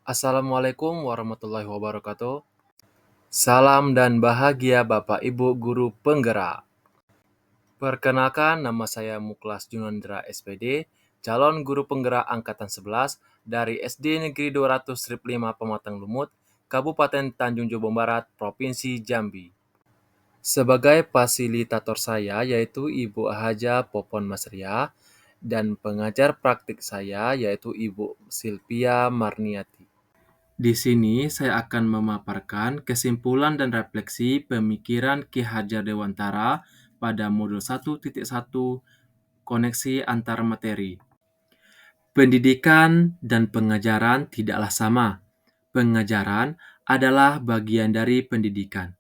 Assalamualaikum warahmatullahi wabarakatuh. Salam dan bahagia Bapak Ibu Guru Penggerak. Perkenalkan, nama saya Muklas Junandra SPD, calon guru penggerak Angkatan 11 dari SD Negeri 200 Strip 5 Pematang Lumut, Kabupaten Tanjung Jabung Barat, Provinsi Jambi. Sebagai fasilitator saya yaitu Ibu Haja Popon Masria, dan pengajar praktik saya yaitu Ibu Silvia Marniati. Di sini saya akan memaparkan kesimpulan dan refleksi pemikiran Ki Hajar Dewantara pada modul 1.1 koneksi antar materi. Pendidikan dan pengajaran tidaklah sama. Pengajaran adalah bagian dari pendidikan.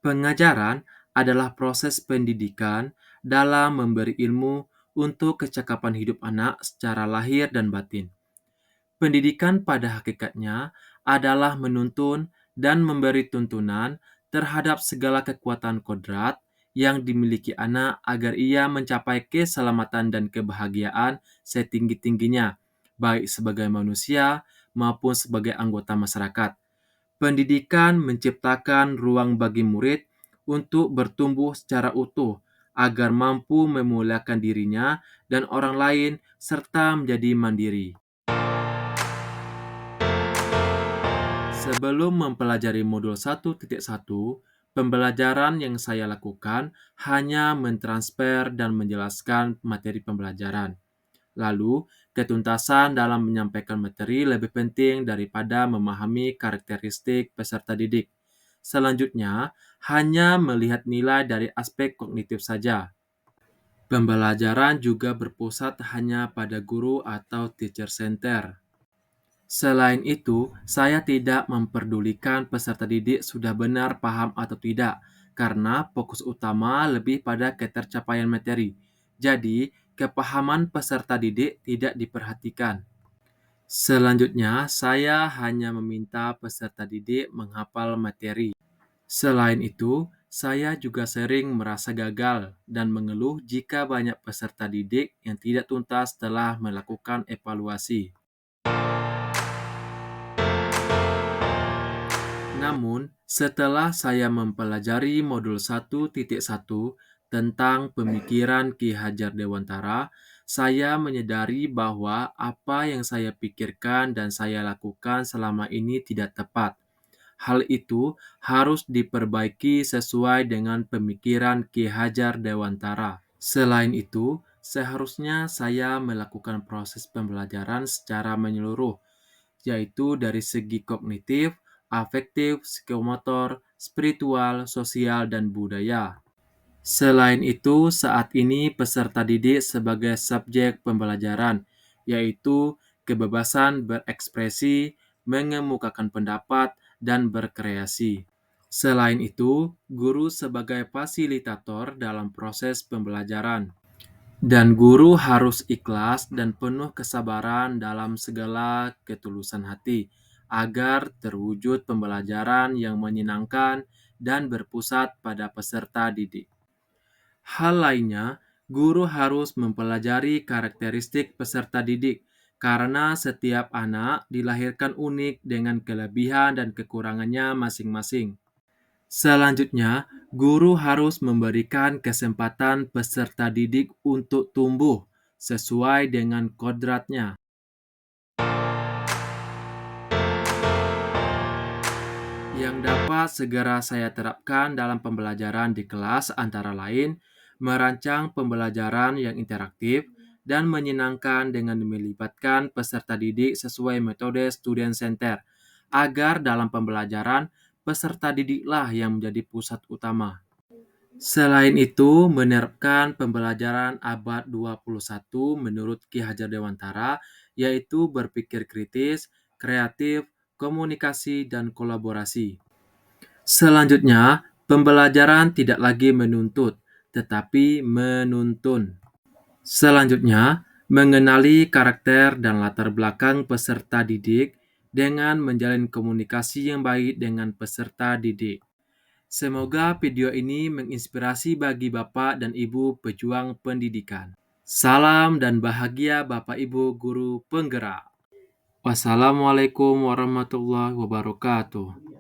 Pengajaran adalah proses pendidikan dalam memberi ilmu untuk kecakapan hidup anak secara lahir dan batin. Pendidikan pada hakikatnya adalah menuntun dan memberi tuntunan terhadap segala kekuatan kodrat yang dimiliki anak agar ia mencapai keselamatan dan kebahagiaan setinggi-tingginya, baik sebagai manusia maupun sebagai anggota masyarakat. Pendidikan menciptakan ruang bagi murid untuk bertumbuh secara utuh agar mampu memuliakan dirinya dan orang lain serta menjadi mandiri. Sebelum mempelajari modul 1.1, pembelajaran yang saya lakukan hanya mentransfer dan menjelaskan materi pembelajaran. Lalu, ketuntasan dalam menyampaikan materi lebih penting daripada memahami karakteristik peserta didik. Selanjutnya, hanya melihat nilai dari aspek kognitif saja. Pembelajaran juga berpusat hanya pada guru atau teacher center. Selain itu, saya tidak memperdulikan peserta didik sudah benar paham atau tidak, karena fokus utama lebih pada ketercapaian materi. Jadi, kepahaman peserta didik tidak diperhatikan. Selanjutnya, saya hanya meminta peserta didik menghafal materi. Selain itu, saya juga sering merasa gagal dan mengeluh jika banyak peserta didik yang tidak tuntas setelah melakukan evaluasi. Namun, setelah saya mempelajari modul 1.1 tentang pemikiran Ki Hajar Dewantara, saya menyadari bahwa apa yang saya pikirkan dan saya lakukan selama ini tidak tepat. Hal itu harus diperbaiki sesuai dengan pemikiran Ki Hajar Dewantara. Selain itu, seharusnya saya melakukan proses pembelajaran secara menyeluruh, yaitu dari segi kognitif, afektif, psikomotor, spiritual, sosial, dan budaya. Selain itu, saat ini peserta didik sebagai subjek pembelajaran, yaitu kebebasan berekspresi, mengemukakan pendapat, dan berkreasi. Selain itu, guru sebagai fasilitator dalam proses pembelajaran. Dan guru harus ikhlas dan penuh kesabaran dalam segala ketulusan hati, agar terwujud pembelajaran yang menyenangkan dan berpusat pada peserta didik. Hal lainnya, guru harus mempelajari karakteristik peserta didik, karena setiap anak dilahirkan unik dengan kelebihan dan kekurangannya masing-masing. Selanjutnya, guru harus memberikan kesempatan peserta didik untuk tumbuh sesuai dengan kodratnya. Yang dapat segera saya terapkan dalam pembelajaran di kelas antara lain merancang pembelajaran yang interaktif dan menyenangkan dengan melibatkan peserta didik sesuai metode student center, agar dalam pembelajaran peserta didiklah yang menjadi pusat utama. Selain itu, menerapkan pembelajaran abad 21 menurut Ki Hajar Dewantara, yaitu berpikir kritis, kreatif, komunikasi, dan kolaborasi. Selanjutnya, pembelajaran tidak lagi menuntut, tetapi menuntun. Selanjutnya, mengenali karakter dan latar belakang peserta didik dengan menjalin komunikasi yang baik dengan peserta didik. Semoga video ini menginspirasi bagi Bapak dan Ibu pejuang pendidikan. Salam dan bahagia Bapak Ibu Guru Penggerak. Wassalamualaikum warahmatullahi wabarakatuh.